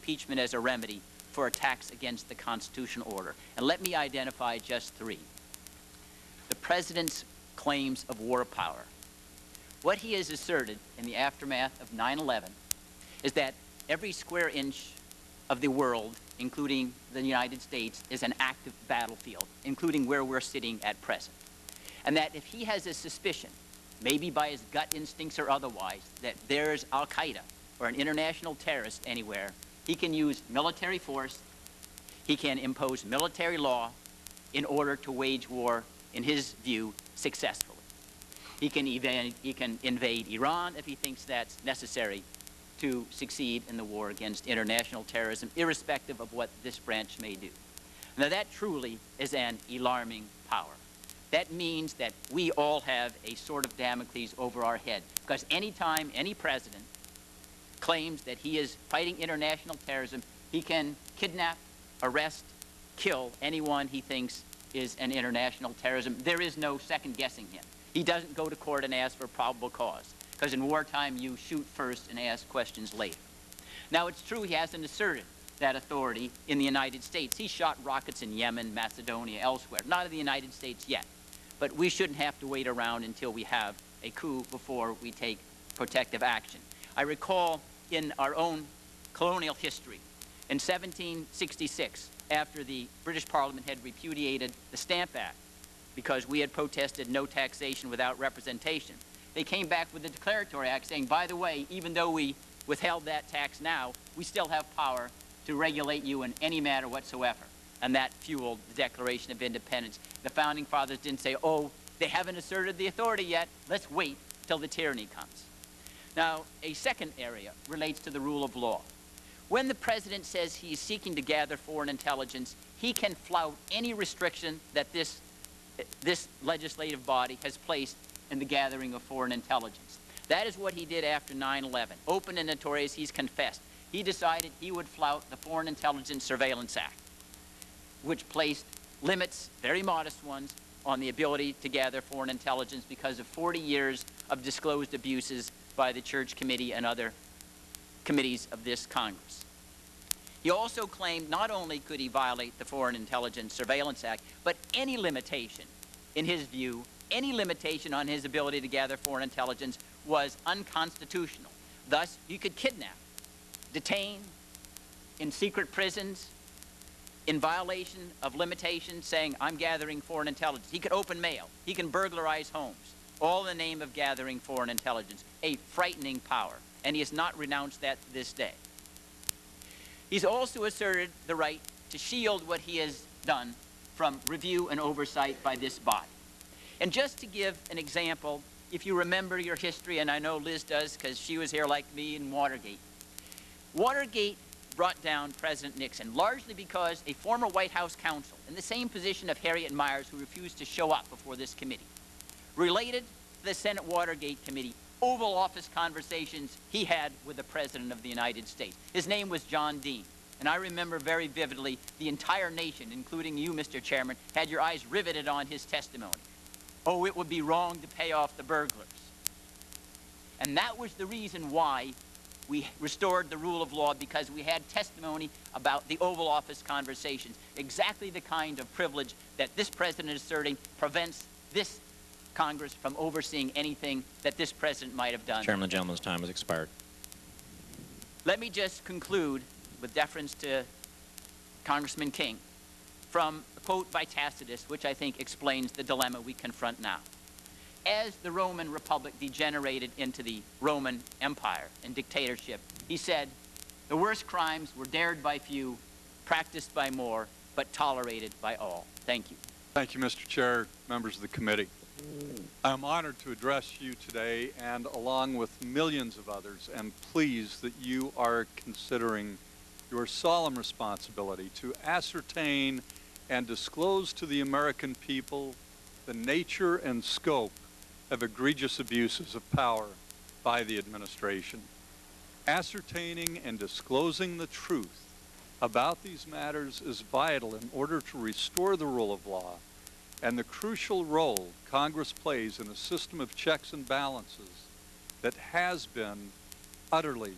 impeachment as a remedy for attacks against the constitutional order. And let me identify just three. The president's claims of war power. What he has asserted in the aftermath of 9/11 is that every square inch of the world, including the United States, is an active battlefield, including where we're sitting at present. And that if he has a suspicion, maybe by his gut instincts or otherwise, that there's al-Qaeda or an international terrorist anywhere, he can use military force, he can impose military law in order to wage war, in his view, successfully. He can invade Iran if he thinks that's necessary to succeed in the war against international terrorism, irrespective of what this branch may do. Now that truly is an alarming power. That means that we all have a sword of Damocles over our head, because anytime any president claims that he is fighting international terrorism, he can kidnap, arrest, kill anyone he thinks is an international terrorism. There is no second guessing him. He doesn't go to court and ask for probable cause, because in wartime you shoot first and ask questions later. Now it's true he hasn't asserted that authority in the United States. He shot rockets in Yemen, Macedonia, elsewhere. Not in the United States yet. But we shouldn't have to wait around until we have a coup before we take protective action. I recall in our own colonial history, in 1766, after the British Parliament had repudiated the Stamp Act because we had protested no taxation without representation, they came back with the Declaratory Act saying, by the way, even though we withheld that tax now, we still have power to regulate you in any matter whatsoever. And that fueled the Declaration of Independence. The Founding Fathers didn't say, oh, they haven't asserted the authority yet. Let's wait till the tyranny comes. Now, a second area relates to the rule of law. When the president says he's seeking to gather foreign intelligence, he can flout any restriction that this legislative body has placed in the gathering of foreign intelligence. That is what he did after 9/11. Open and notorious, he's confessed. He decided he would flout the Foreign Intelligence Surveillance Act, which placed limits, very modest ones, on the ability to gather foreign intelligence because of 40 years of disclosed abuses by the Church Committee and other committees of this Congress. He also claimed not only could he violate the Foreign Intelligence Surveillance Act, but any limitation, in his view, any limitation on his ability to gather foreign intelligence was unconstitutional. Thus, you could kidnap, detain in secret prisons, in violation of limitations saying, I'm gathering foreign intelligence. He could open mail. He can burglarize homes, all in the name of gathering foreign intelligence. A frightening power, and he has not renounced that to this day. He's also asserted the right to shield what he has done from review and oversight by this body. And just to give an example, if you remember your history, and I know Liz does because she was here like me in Watergate. Watergate brought down President Nixon largely because a former White House counsel in the same position of Harriet Miers, who refused to show up before this committee, related to the Senate Watergate Committee Oval Office conversations he had with the President of the United States. His name was John Dean. And I remember very vividly the entire nation, including you, Mr. Chairman, had your eyes riveted on his testimony. Oh, it would be wrong to pay off the burglars. And that was the reason why we restored the rule of law, because we had testimony about the Oval Office conversations. Exactly the kind of privilege that this president is asserting prevents this Congress from overseeing anything that this president might have done. Chairman, the gentleman's time has expired. Let me just conclude with deference to Congressman King from a quote by Tacitus, which I think explains the dilemma we confront now. As the Roman Republic degenerated into the Roman Empire and dictatorship, he said, the worst crimes were dared by few, practiced by more, but tolerated by all. Thank you. Thank you, Mr. Chair, members of the committee. I'm honored to address you today, and along with millions of others, am pleased that you are considering your solemn responsibility to ascertain and disclose to the American people the nature and scope of egregious abuses of power by the administration. Ascertaining and disclosing the truth about these matters is vital in order to restore the rule of law and the crucial role Congress plays in a system of checks and balances that has been utterly